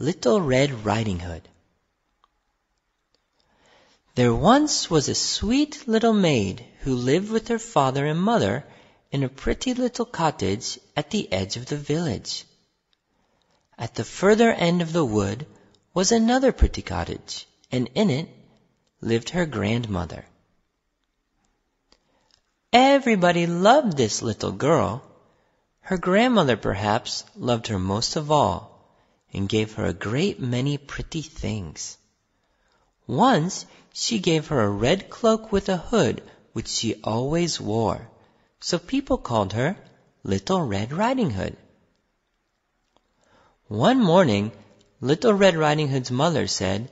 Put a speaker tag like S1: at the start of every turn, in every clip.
S1: Little Red Riding Hood. There once was a sweet little maid who lived with her father and mother in a pretty little cottage at the edge of the village. At the further end of the wood was another pretty cottage, and in it lived her grandmother. Everybody loved this little girl. Her grandmother, perhaps, loved her most of all, and gave her a great many pretty things. Once she gave her a red cloak with a hood which she always wore, so people called her Little Red Riding Hood. One morning, Little Red Riding Hood's mother said,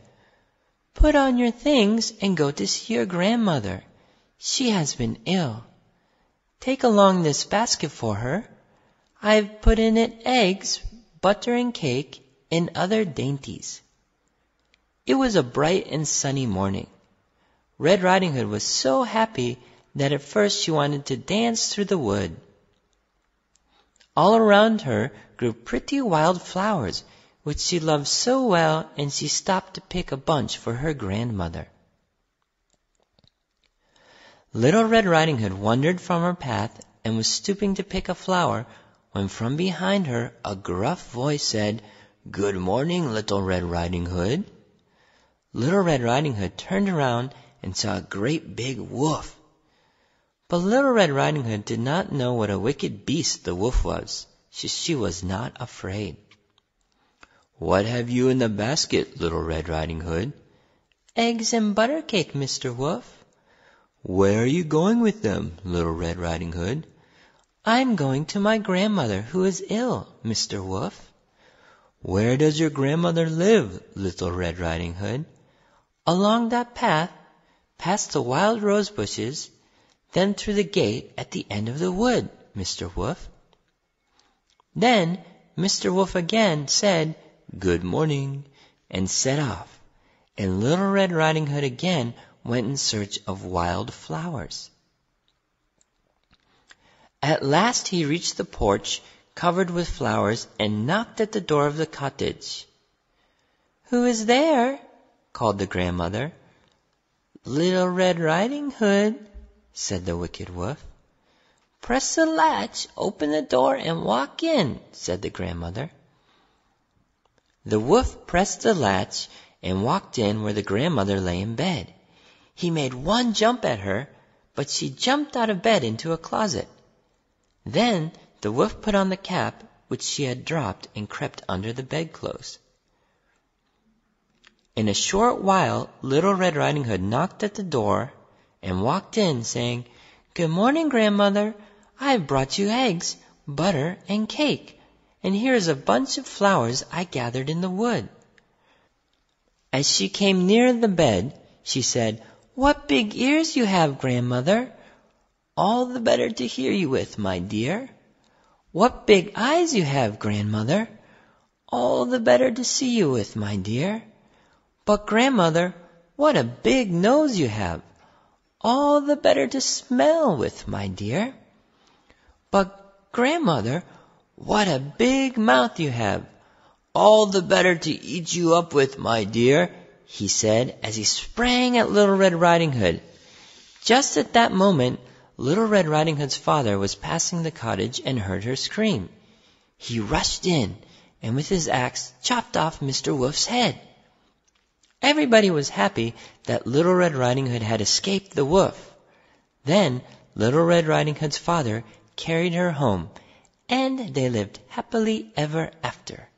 S1: "Put on your things and go to see your grandmother. She has been ill. Take along this basket for her. I've put in it eggs, butter and cake, and other dainties." It was a bright and sunny morning. Red Riding Hood was so happy that at first she wanted to dance through the wood. All around her grew pretty wild flowers, which she loved so well, and she stopped to pick a bunch for her grandmother. Little Red Riding Hood wandered from her path and was stooping to pick a flower when from behind her a gruff voice said, "Good morning, Little Red Riding Hood." Little Red Riding Hood turned around and saw a great big wolf. But Little Red Riding Hood did not know what a wicked beast the wolf was. She was not afraid. "What have you in the basket, Little Red Riding Hood?" "Eggs and butter cake, Mr. Wolf." "Where are you going with them, Little Red Riding Hood?" "I'm going to my grandmother who is ill, Mr. Wolf." "Where does your grandmother live, Little Red Riding Hood?" "Along that path, past the wild rose bushes, then through the gate at the end of the wood, Mr. Wolf." Then Mr. Wolf again said, "Good morning," and set off, and Little Red Riding Hood again went in search of wild flowers. At last he reached the porch covered with flowers and knocked at the door of the cottage. "Who is there?" called the grandmother. "Little Red Riding Hood," said the wicked wolf. "Press the latch, open the door, and walk in," said the grandmother. The wolf pressed the latch and walked in where the grandmother lay in bed. He made one jump at her, but she jumped out of bed into a closet. Then the wolf put on the cap which she had dropped and crept under the bedclothes. In a short while, Little Red Riding Hood knocked at the door and walked in, saying, "Good morning, grandmother. I have brought you eggs, butter, and cake, and here is a bunch of flowers I gathered in the wood." As she came near the bed, she said, "What big ears you have, grandmother! All the better to hear you with, my dear." "What big eyes you have, grandmother! All the better to see you with, my dear." "But, grandmother, what a big nose you have! All the better to smell with, my dear." "But, grandmother, what a big mouth you have! All the better to eat you up with, my dear," he said as he sprang at Little Red Riding Hood. Just at that moment, Little Red Riding Hood's father was passing the cottage and heard her scream. He rushed in and with his axe chopped off Mr. Wolf's head. Everybody was happy that Little Red Riding Hood had escaped the wolf. Then Little Red Riding Hood's father carried her home, and they lived happily ever after.